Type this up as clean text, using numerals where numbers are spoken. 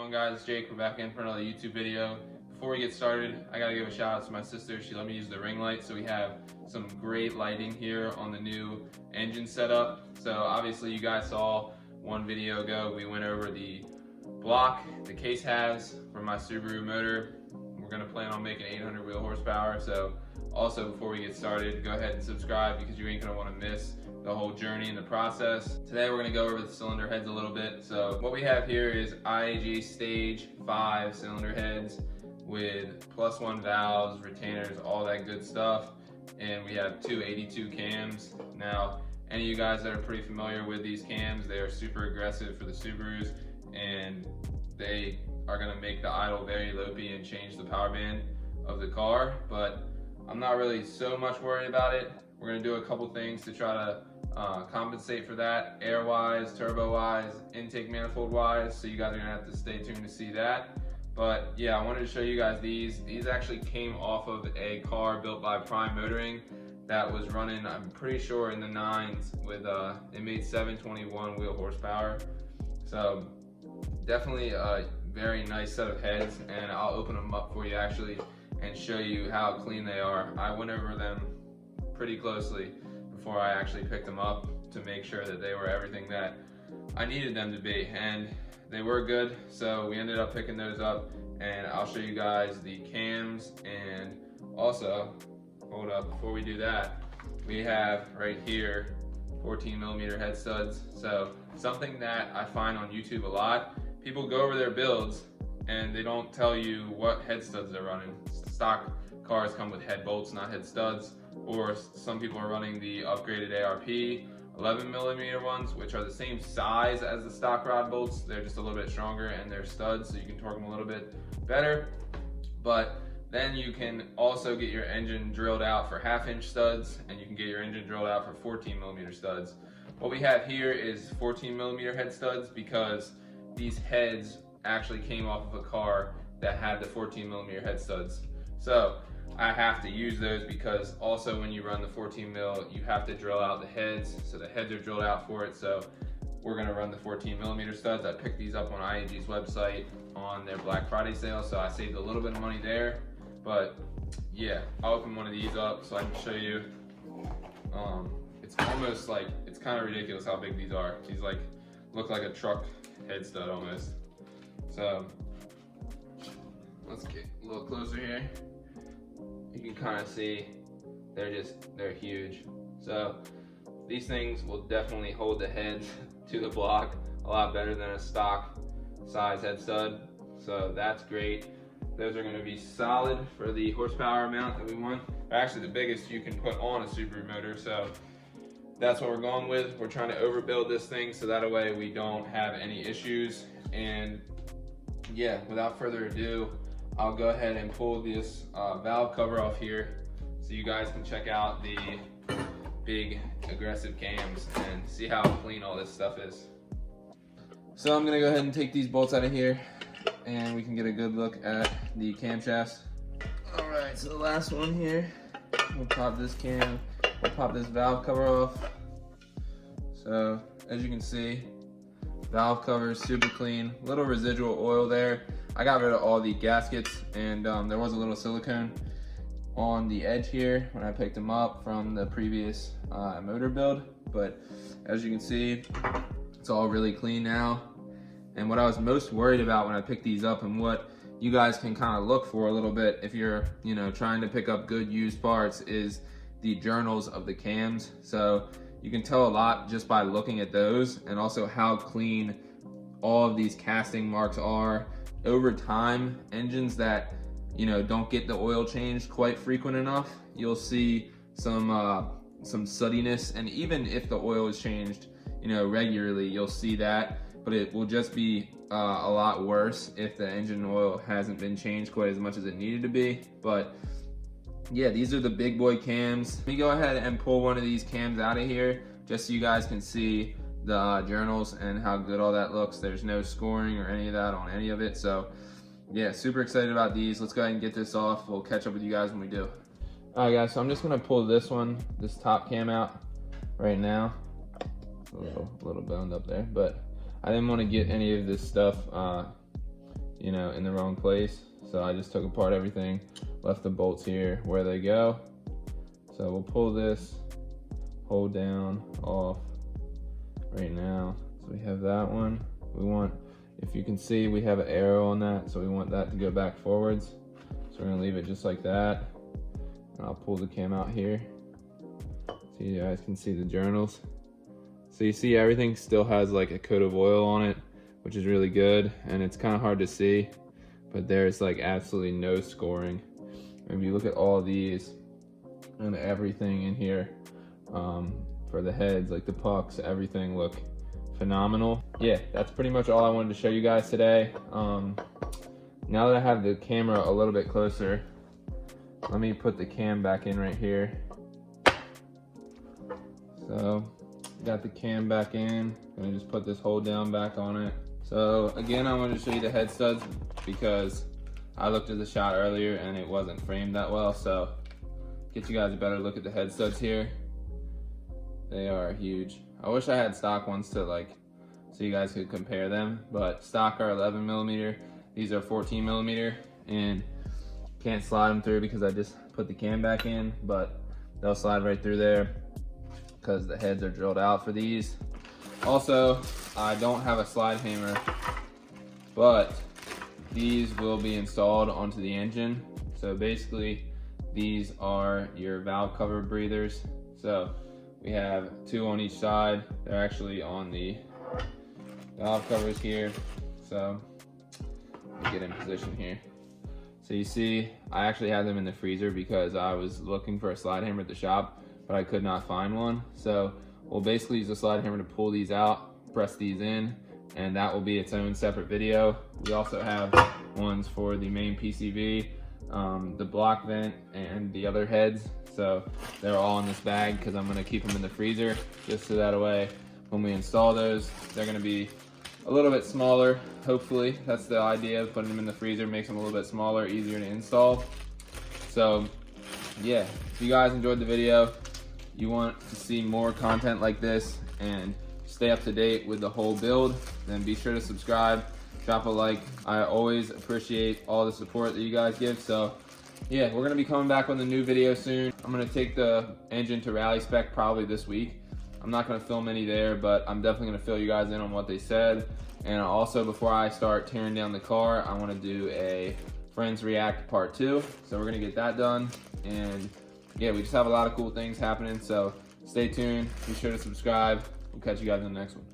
going, guys? It's Jake. We're back in for another YouTube video. Before we get started, I gotta give a shout out to my sister. She let me use the ring light, so we have some great lighting here on the new engine setup. So obviously you guys saw one video ago, we went over the block the case has for my Subaru motor. We're gonna plan on making 800 wheel horsepower. So also, before we get started, go ahead and subscribe because you ain't gonna wanna miss the whole journey and the process. Today we're gonna go over the cylinder heads a little bit. So what we have here is IAG stage 5 cylinder heads with +1 valves, retainers, all that good stuff. And we have 282 cams. Now, any of you guys that are pretty familiar with these cams, they are super aggressive for the Subarus, and they are gonna make the idle very lopey and change the power band of the car. But I'm not really so much worried about it. We're gonna do a couple things to try to compensate for that, air-wise, turbo-wise, intake manifold-wise, so you guys are gonna have to stay tuned to see that. But yeah, I wanted to show you guys these. These actually came off of a car built by Prime Motoring that was running, I'm pretty sure, in the 9s with, it made 721 wheel horsepower. So definitely a very nice set of heads, and I'll open them up for you actually and show you how clean they are. I went over them pretty closely before I actually picked them up to make sure that they were everything that I needed them to be, and they were good. So we ended up picking those up, and I'll show you guys the cams. And also, hold up, before we do that, we have right here 14mm head studs. So something that I find on YouTube a lot, people go over their builds and they don't tell you what head studs they're running. Stock cars come with head bolts, not head studs. Or some people are running the upgraded ARP 11mm ones, which are the same size as the stock rod bolts. They're just a little bit stronger and they're studs, so you can torque them a little bit better. But then you can also get your engine drilled out for 1/2-inch studs, and you can get your engine drilled out for 14mm studs. What we have here is 14mm head studs because these heads actually came off of a car that had the 14mm head studs. So I have to use those because also when you run the 14mm, you have to drill out the heads. So the heads are drilled out for it. So we're gonna run the 14mm studs. I picked these up on IAG's website on their Black Friday sale, so I saved a little bit of money there. But yeah, I'll open one of these up so I can show you. It's almost like, it's kind of ridiculous how big these are. These like look like a truck head stud almost. So let's get a little closer here. You can kind of see they're huge. So these things will definitely hold the heads to the block a lot better than a stock size head stud. So that's great. Those are going to be solid for the horsepower amount that we want. They're actually the biggest you can put on a Subaru motor. So that's what we're going with. We're trying to overbuild this thing so that way we don't have any issues. And yeah, without further ado, I'll go ahead and pull this valve cover off here so you guys can check out the big aggressive cams and see how clean all this stuff is. So I'm gonna go ahead and take these bolts out of here and we can get a good look at the camshafts. All right, so the last one here, we'll pop this cam, we'll pop this valve cover off. So as you can see, valve cover is super clean, little residual oil there. I got rid of all the gaskets, and there was a little silicone on the edge here when I picked them up from the previous motor build. But as you can see, it's all really clean now. And what I was most worried about when I picked these up, and what you guys can kind of look for a little bit if you're, trying to pick up good used parts, is the journals of the cams. So you can tell a lot just by looking at those, and also how clean all of these casting marks are. Over time, engines that don't get the oil changed quite frequent enough, you'll see some suddiness, and even if the oil is changed regularly, you'll see that, but it will just be a lot worse if the engine oil hasn't been changed quite as much as it needed to be. But yeah, these are the big boy cams. Let me go ahead and pull one of these cams out of here just so you guys can see the journals and how good all that looks. There's no scoring or any of that on any of it. So yeah, super excited about these. Let's go ahead and get this off. We'll catch up with you guys when we do. All right guys, so I'm just gonna pull this top cam out right now. A little boned up there, but I didn't want to get any of this stuff you know, in the wrong place. So I just took apart everything, left the bolts here where they go. So we'll pull this hold down off right now. So we have that one. We want, if you can see, we have an arrow on that, so we want that to go back forwards. So we're gonna leave it just like that. And I'll pull the cam out here so you guys can see the journals. So you see everything still has like a coat of oil on it, which is really good, and it's kind of hard to see, but there's like absolutely no scoring. If you look at all of these and everything in here, for the heads, like the pucks, everything look phenomenal. Yeah, that's pretty much all I wanted to show you guys today. Now that I have the camera a little bit closer, let me put the cam back in right here. So got the cam back in. Gonna just put this hold down back on it. So again, I wanted to show you the head studs because I looked at the shot earlier and it wasn't framed that well. So get you guys a better look at the head studs here. They are huge. I wish I had stock ones to like, so you guys could compare them, but stock are 11mm. These are 14mm, and can't slide them through because I just put the cam back in, but they'll slide right through there because the heads are drilled out for these. Also, I don't have a slide hammer, but these will be installed onto the engine. So basically, these are your valve cover breathers. So we have 2 on each side. They're actually on the valve covers here. So let me get in position here. So you see, I actually had them in the freezer because I was looking for a slide hammer at the shop, but I could not find one. So we'll basically use a slide hammer to pull these out, press these in, and that will be its own separate video. We also have ones for the main PCV, the block vent, and the other heads. So they're all in this bag because I'm gonna keep them in the freezer just so that way when we install those, they're gonna be a little bit smaller. Hopefully, that's the idea of putting them in the freezer, makes them a little bit smaller, easier to install. So yeah, if you guys enjoyed the video, you want to see more content like this and stay up to date with the whole build, then be sure to subscribe, drop a like. I always appreciate all the support that you guys give. So yeah, we're gonna be coming back with a new video soon. I'm gonna take the engine to rally spec probably this week. I'm not gonna film any there, but I'm definitely gonna fill you guys in on what they said. And also, before I start tearing down the car, I wanna do a Friends React Part 2. So we're gonna get that done. And yeah, we just have a lot of cool things happening. So stay tuned, be sure to subscribe. We'll catch you guys in the next one.